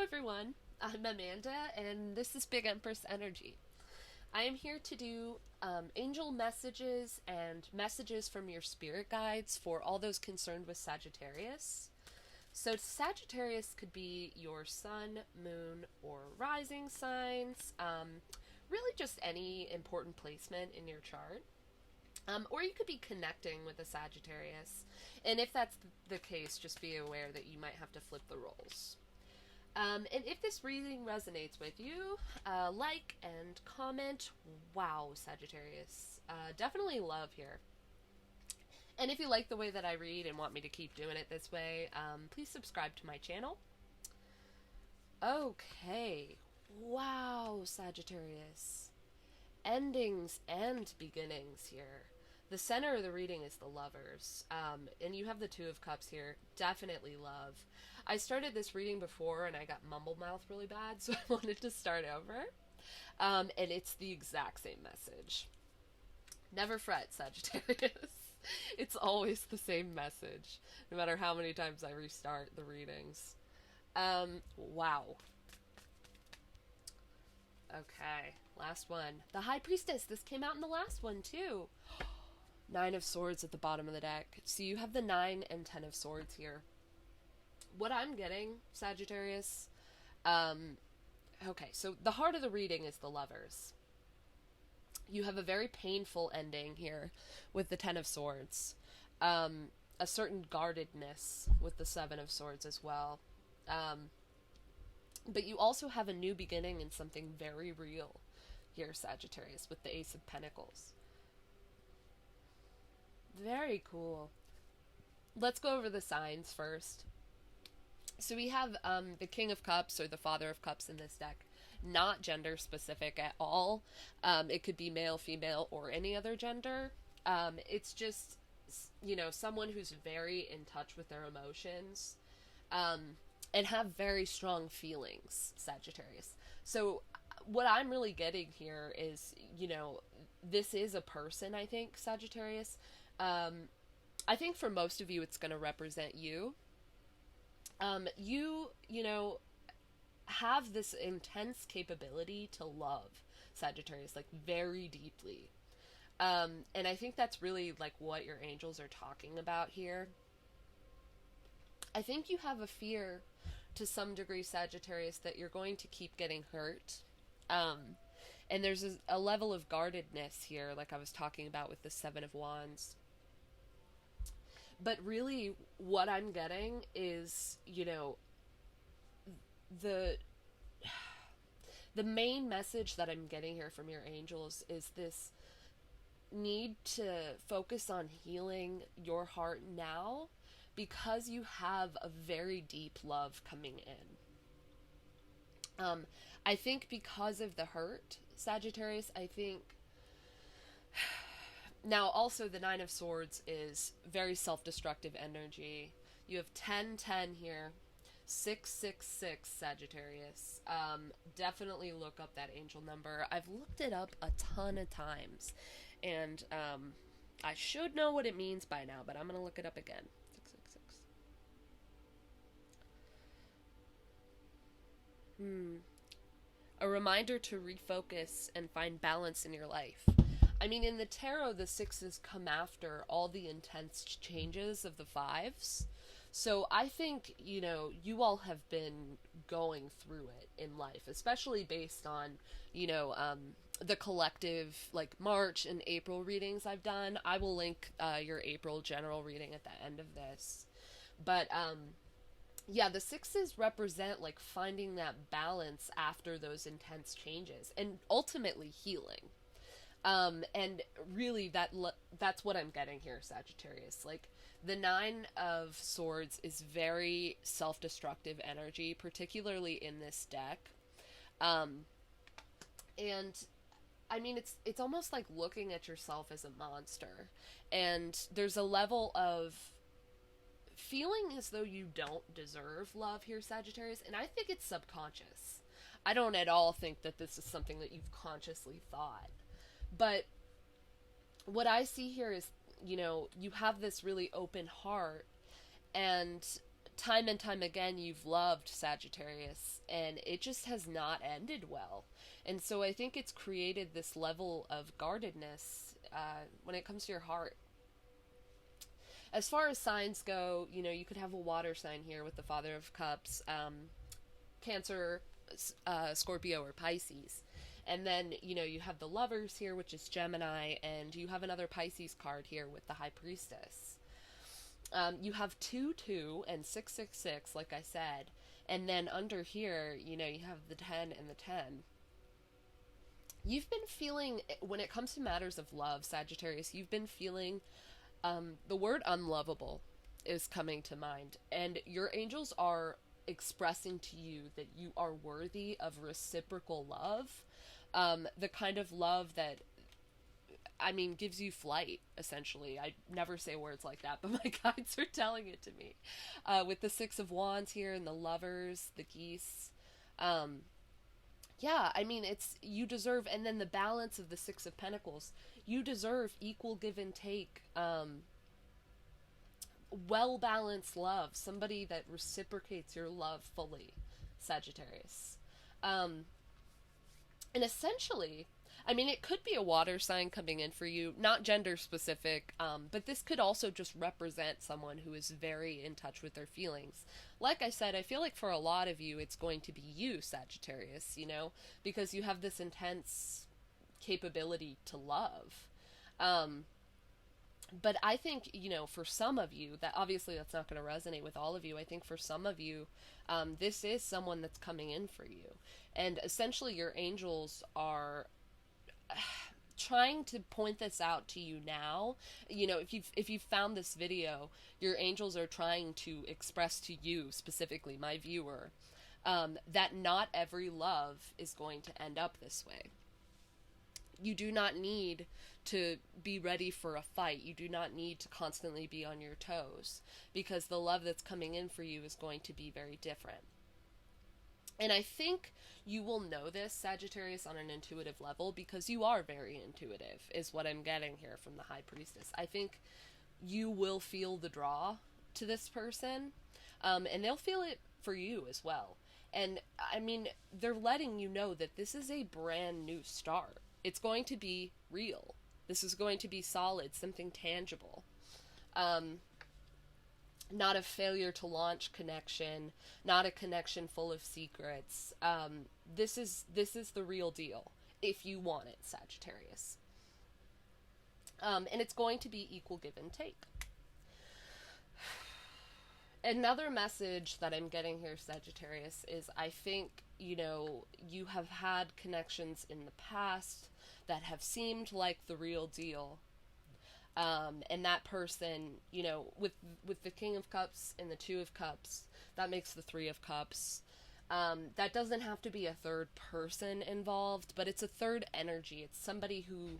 everyone, I'm Amanda, and this is Big Empress Energy. I am here to do angel messages and messages from your spirit guides for all those concerned with Sagittarius. So, Sagittarius could be your sun, moon, or rising signs, really just any important placement in your chart. Or you could be connecting with a Sagittarius. And if that's the case, just be aware that you might have to flip the roles. And if this reading resonates with you, like and comment. Wow, Sagittarius. Definitely love here. And if you like the way that I read and want me to keep doing it this way, please subscribe to my channel. Okay. Wow, Sagittarius. Endings and beginnings here. The center of the reading is the Lovers, and you have the Two of Cups here. Definitely love. I started this reading before and I got mumble mouth really bad, so I wanted to start over. And it's the exact same message. Never fret, Sagittarius. It's always the same message, no matter how many times I restart the readings. Wow. Okay, last one. The High Priestess. This came out in the last one, too. Nine of Swords at the bottom of the deck. So you have the 9 and 10 of Swords here. What I'm getting, Sagittarius, okay, so the heart of the reading is the Lovers. You have a very painful ending here with the 10 of Swords. A certain guardedness with the 7 of Swords as well. But you also have a new beginning in something very real here, Sagittarius, with the Ace of Pentacles. Very cool. Let's go over the signs first. So we have the King of Cups or the Father of Cups in this deck. Not gender specific at all. It could be male, female, or any other gender. It's just, someone who's very in touch with their emotions. And have very strong feelings, Sagittarius. So what I'm really getting here is, this is a person, I think, Sagittarius. I think for most of you, it's going to represent you. You have this intense capability to love, Sagittarius, like, very deeply. And I think that's really, like, what your angels are talking about here. I think you have a fear, to some degree, Sagittarius, that you're going to keep getting hurt. And there's a level of guardedness here, like I was talking about with the 7 of Wands. But really, what I'm getting is, the main message that I'm getting here from your angels is this need to focus on healing your heart now, because you have a very deep love coming in. I think because of the hurt, Sagittarius, I think... Now, also, the 9 of Swords is very self-destructive energy. You have 10-10 here. 666, Sagittarius. Definitely look up that angel number. I've looked it up a ton of times. And I should know what it means by now, but I'm going to look it up again. 666. A reminder to refocus and find balance in your life. I mean, in the tarot, the 6s come after all the intense changes of the 5s. So I think, you all have been going through it in life, especially based on, the collective, like, March and April readings I've done. I will link your April general reading at the end of this. But, yeah, the 6s represent, like, finding that balance after those intense changes and ultimately healing. And really that's what I'm getting here, Sagittarius. Like, the 9 of Swords is very self-destructive energy, particularly in this deck. And I mean, it's almost like looking at yourself as a monster. And there's a level of feeling as though you don't deserve love here, Sagittarius, and I think it's subconscious. I don't at all think that this is something that you've consciously thought. But what I see here is, you have this really open heart, and time and time again you've loved Sagittarius, and it just has not ended well. And so I think it's created this level of guardedness when it comes to your heart. As far as signs go, you could have a water sign here with the Father of Cups, Cancer, Scorpio, or Pisces. And then, you have the Lovers here, which is Gemini, and you have another Pisces card here with the High Priestess. You have 2-2 and 6-6-6, like I said. And then under here, you have the 10 and the 10. You've been feeling, when it comes to matters of love, Sagittarius, you've been feeling, the word unlovable is coming to mind. And your angels are expressing to you that you are worthy of reciprocal love. The kind of love that, gives you flight, essentially. I never say words like that, but my guides are telling it to me. With the Six of Wands here and the Lovers, the Geese. It's, you deserve, and then the balance of the Six of Pentacles. You deserve equal give and take, well-balanced love. Somebody that reciprocates your love fully, Sagittarius. And essentially, it could be a water sign coming in for you, not gender specific, but this could also just represent someone who is very in touch with their feelings. Like I said, I feel like for a lot of you, it's going to be you, Sagittarius, because you have this intense capability to love. But I think, for some of you, that obviously that's not going to resonate with all of you. I think for some of you, this is someone that's coming in for you. And essentially your angels are trying to point this out to you now. If you've found this video, your angels are trying to express to you, specifically my viewer, that not every love is going to end up this way. You do not need to be ready for a fight. You do not need to constantly be on your toes, because the love that's coming in for you is going to be very different. And I think you will know this, Sagittarius, on an intuitive level, because you are very intuitive, is what I'm getting here from the High Priestess. I think you will feel the draw to this person, and they'll feel it for you as well. And, they're letting you know that this is a brand new start. It's going to be real. This is going to be solid, something tangible. Not a failure to launch connection, not a connection full of secrets. This is the real deal, if you want it, Sagittarius. And it's going to be equal give and take. Another message that I'm getting here, Sagittarius, is I think, you have had connections in the past that have seemed like the real deal. And that person, with the King of Cups and the Two of Cups, that makes the Three of Cups. That doesn't have to be a third person involved, but it's a third energy. It's somebody who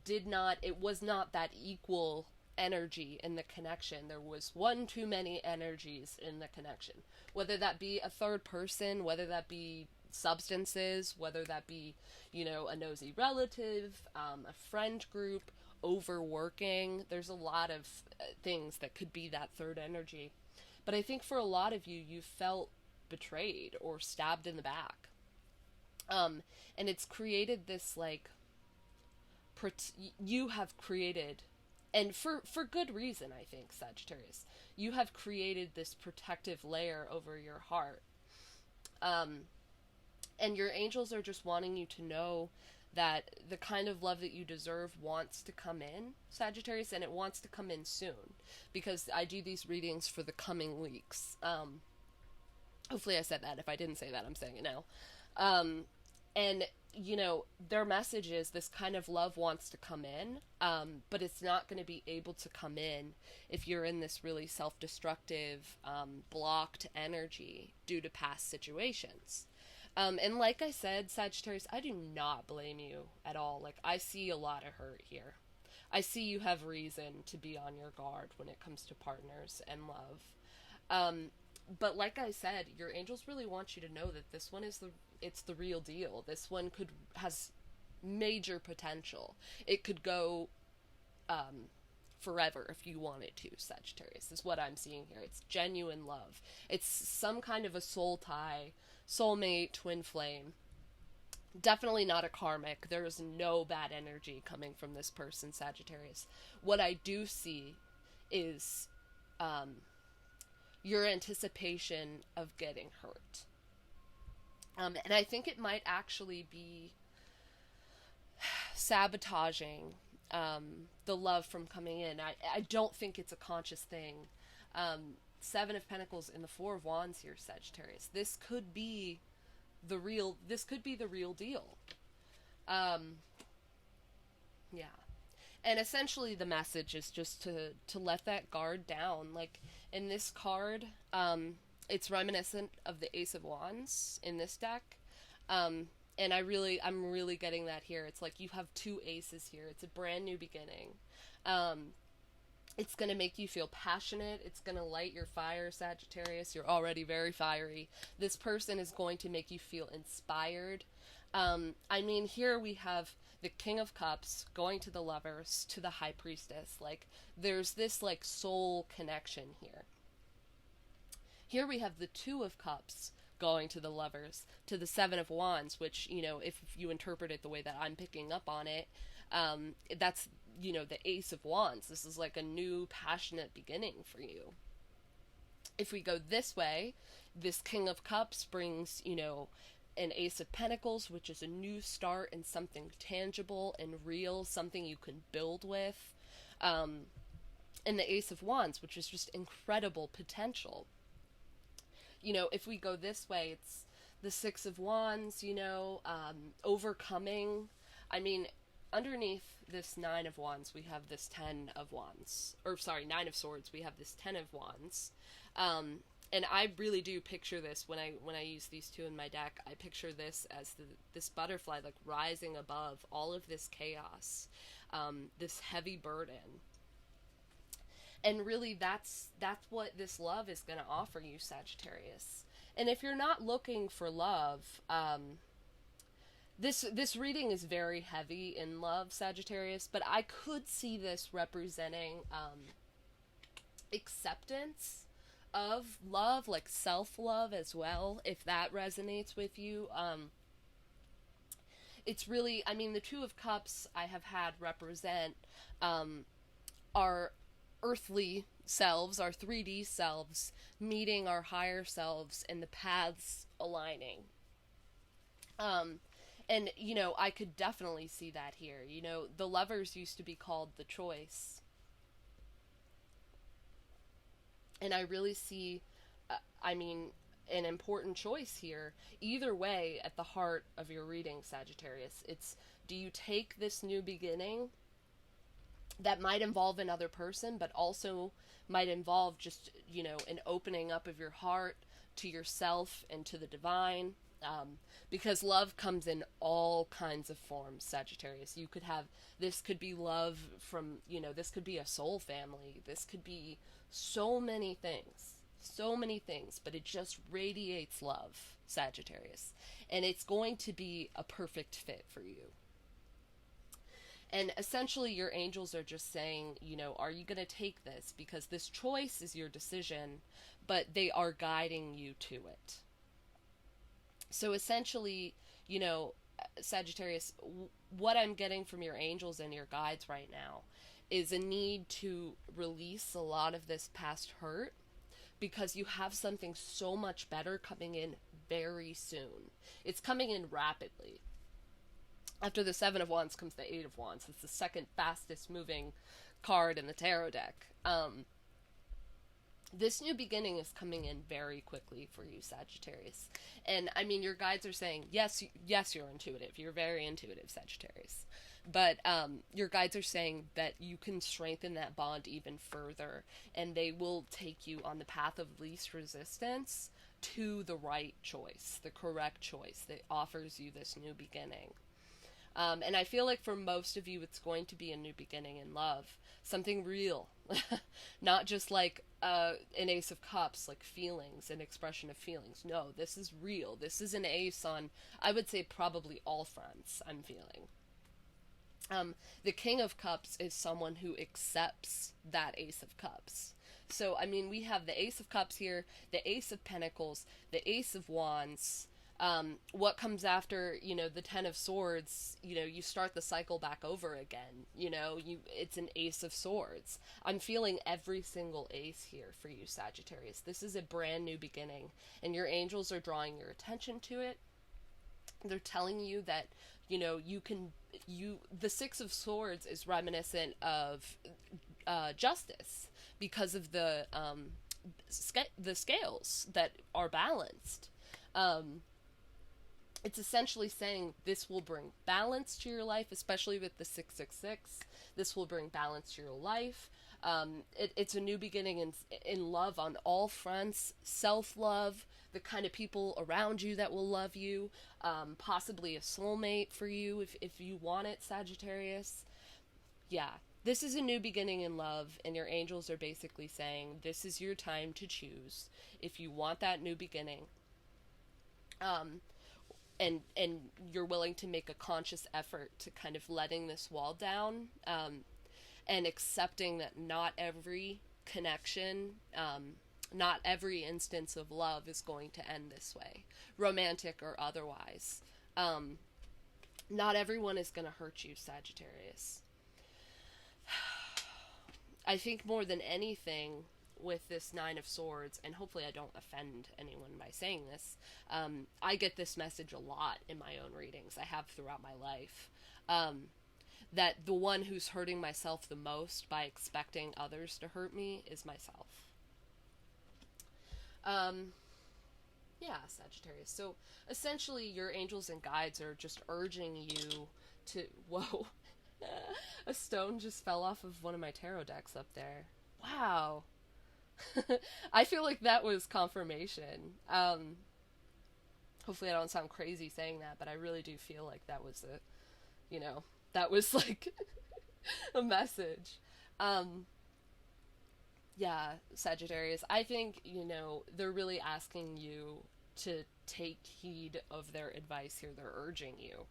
it was not that equal energy in the connection. There was one too many energies in the connection. Whether that be a third person, whether that be substances, whether that be, a nosy relative, a friend group, overworking. There's a lot of things that could be that third energy. But I think for a lot of you, you felt betrayed or stabbed in the back. And it's created this, you have created, and for good reason, I think, Sagittarius, you have created this protective layer over your heart. And your angels are just wanting you to know that the kind of love that you deserve wants to come in, Sagittarius, and it wants to come in soon, because I do these readings for the coming weeks. Hopefully I said that. If I didn't say that, I'm saying it now. And, their message is this kind of love wants to come in, but it's not going to be able to come in if you're in this really self-destructive, blocked energy due to past situations. And like I said, Sagittarius, I do not blame you at all. I see a lot of hurt here. I see you have reason to be on your guard when it comes to partners and love. But like I said, your angels really want you to know that this one it's the real deal. This one has major potential. It could go forever if you wanted to, Sagittarius, is what I'm seeing here. It's genuine love. It's some kind of a soul tie, soulmate, twin flame. Definitely not a karmic. There is no bad energy coming from this person, Sagittarius. What I do see is your anticipation of getting hurt. And I think it might actually be sabotaging the love from coming in. I don't think it's a conscious thing. Seven of Pentacles and the Four of Wands here, Sagittarius. This could be the real deal. Yeah. And essentially the message is just to let that guard down. Like in this card, it's reminiscent of the Ace of Wands in this deck. And I'm really getting that here. It's like you have two aces here. It's a brand new beginning. It's going to make you feel passionate. It's going to light your fire, Sagittarius. You're already very fiery. This person is going to make you feel inspired. I mean, here we have the King of Cups going to the Lovers, to the High Priestess. Like, there's this, like, soul connection here. Here we have the Two of Cups going to the Lovers, to the Seven of Wands, which, you know, if you interpret it the way that I'm picking up on it, that's, you know, the Ace of Wands. This is like a new, passionate beginning for you. If we go this way, this King of Cups brings, you know, an Ace of Pentacles, which is a new start and something tangible and real, something you can build with. And the Ace of Wands, which is just incredible potential. You know, if we go this way, it's the Six of Wands, you know, overcoming. I mean, underneath this Nine of Wands, we have this Ten of Wands. Or, sorry, Nine of Swords, we have this Ten of Wands. And I really do picture this when I use these two in my deck. I picture this as this butterfly, like, rising above all of this chaos, this heavy burden. And really, that's what this love is going to offer you, Sagittarius. And if you're not looking for love, this reading is very heavy in love, Sagittarius, but I could see this representing acceptance of love, like self-love as well, if that resonates with you. It's really, I mean, the Two of Cups I have had represent our earthly selves, our 3D selves, meeting our higher selves and the paths aligning. And, you know, I could definitely see that here. You know, the Lovers used to be called the Choice. And I really see, I mean, an important choice here. Either way, at the heart of your reading, Sagittarius, it's, do you take this new beginning that might involve another person, but also might involve just, you know, an opening up of your heart to yourself and to the divine? Because love comes in all kinds of forms, Sagittarius. You could have, this could be love from, you know, this could be a soul family. This could be so many things, but it just radiates love, Sagittarius. And it's going to be a perfect fit for you. And essentially your angels are just saying, you know, are you going to take this? Because this choice is your decision, but they are guiding you to it. So essentially, you know, Sagittarius, what I'm getting from your angels and your guides right now is a need to release a lot of this past hurt, because you have something so much better coming in very soon. It's coming in rapidly. After the Seven of Wands comes the Eight of Wands. It's the second fastest moving card in the tarot deck. This new beginning is coming in very quickly for you, Sagittarius. And, I mean, your guides are saying, yes, you're intuitive. You're very intuitive, Sagittarius. But your guides are saying that you can strengthen that bond even further, and they will take you on the path of least resistance to the right choice, the correct choice that offers you this new beginning. And I feel like for most of you, it's going to be a new beginning in love. Something real. Not just like an Ace of Cups, like feelings, an expression of feelings. No, this is real. This is an ace on, I would say, probably all fronts, I'm feeling. The King of Cups is someone who accepts that Ace of Cups. So, I mean, we have the Ace of Cups here, the Ace of Pentacles, the Ace of Wands. What comes after, the Ten of Swords, you start the cycle back over again. It's an Ace of Swords. I'm feeling every single ace here for you, Sagittarius. This is a brand new beginning, and your angels are drawing your attention to it. They're telling you that, the Six of Swords is reminiscent of justice because of the scales that are balanced. It's essentially saying this will bring balance to your life, especially with the 666. This will bring balance to your life. It's a new beginning in love on all fronts. Self-love, the kind of people around you that will love you, possibly a soulmate for you if you want it, Sagittarius. Yeah, this is a new beginning in love, and your angels are basically saying this is your time to choose if you want that new beginning. And you're willing to make a conscious effort to kind of letting this wall down, and accepting that not every connection, not every instance of love is going to end this way, romantic or otherwise. Not everyone is going to hurt you, Sagittarius. I think more than anything with this Nine of Swords, and hopefully I don't offend anyone by saying this, I get this message a lot in my own readings. I have throughout my life. That the one who's hurting myself the most by expecting others to hurt me is myself. Yeah, Sagittarius. So essentially your angels and guides are just urging you to... Whoa. A stone just fell off of one of my tarot decks up there. Wow. I feel like that was confirmation. Hopefully I don't sound crazy saying that, but I really do feel like that was that was like a message. Yeah, Sagittarius, I think, they're really asking you to take heed of their advice here. They're urging you.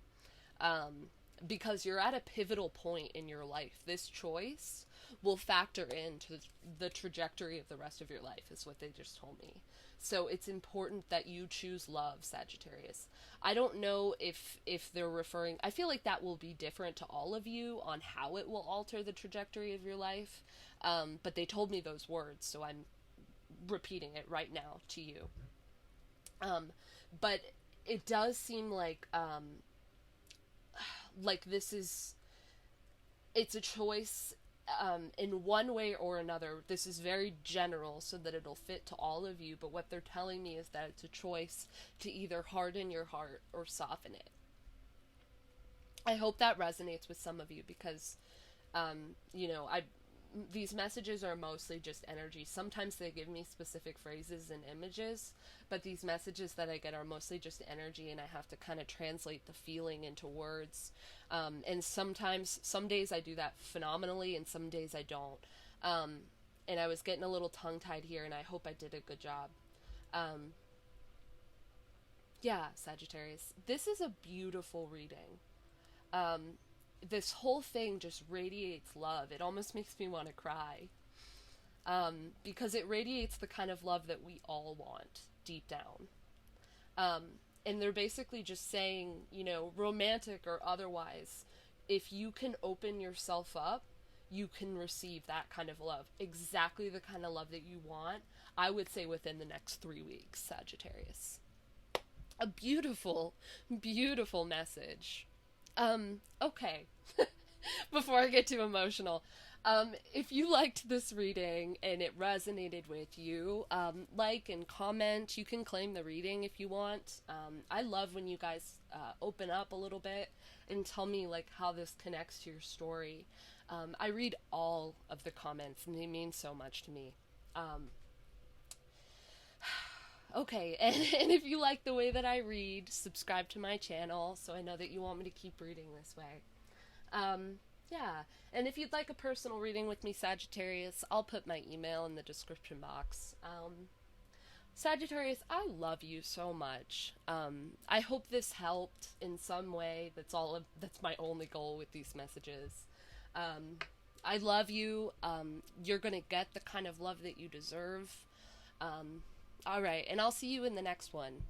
Because you're at a pivotal point in your life. This choice will factor into the trajectory of the rest of your life, is what they just told me. So it's important that you choose love, Sagittarius. I don't know if they're referring... I feel like that will be different to all of you on how it will alter the trajectory of your life. But they told me those words, so I'm repeating it right now to you. But it does seem like this is... It's a choice... in one way or another. This is very general so that it'll fit to all of you, but what they're telling me is that it's a choice to either harden your heart or soften it. I hope that resonates with some of you because, these messages are mostly just energy. Sometimes they give me specific phrases and images, but these messages that I get are mostly just energy, and I have to kind of translate the feeling into words. And sometimes, some days I do that phenomenally, and some days I don't. And I was getting a little tongue-tied here, and I hope I did a good job. Yeah, Sagittarius, this is a beautiful reading. This whole thing just radiates love. It almost makes me want to cry. Because it radiates the kind of love that we all want deep down. And they're basically just saying, romantic or otherwise, if you can open yourself up, you can receive that kind of love. Exactly the kind of love that you want, I would say within the next 3 weeks, Sagittarius. A beautiful, beautiful message. Okay. Before I get too emotional, if you liked this reading and it resonated with you, like and comment. You can claim the reading if you want. I love when you guys open up a little bit and tell me how this connects to your story. I read all of the comments and they mean so much to me. Okay, and if you like the way that I read, subscribe to my channel so I know that you want me to keep reading this way. Yeah, and if you'd like a personal reading with me, Sagittarius, I'll put my email in the description box. Sagittarius, I love you so much. I hope this helped in some way. That's my only goal with these messages. Um, I love you. You're gonna get the kind of love that you deserve. All right, and I'll see you in the next one.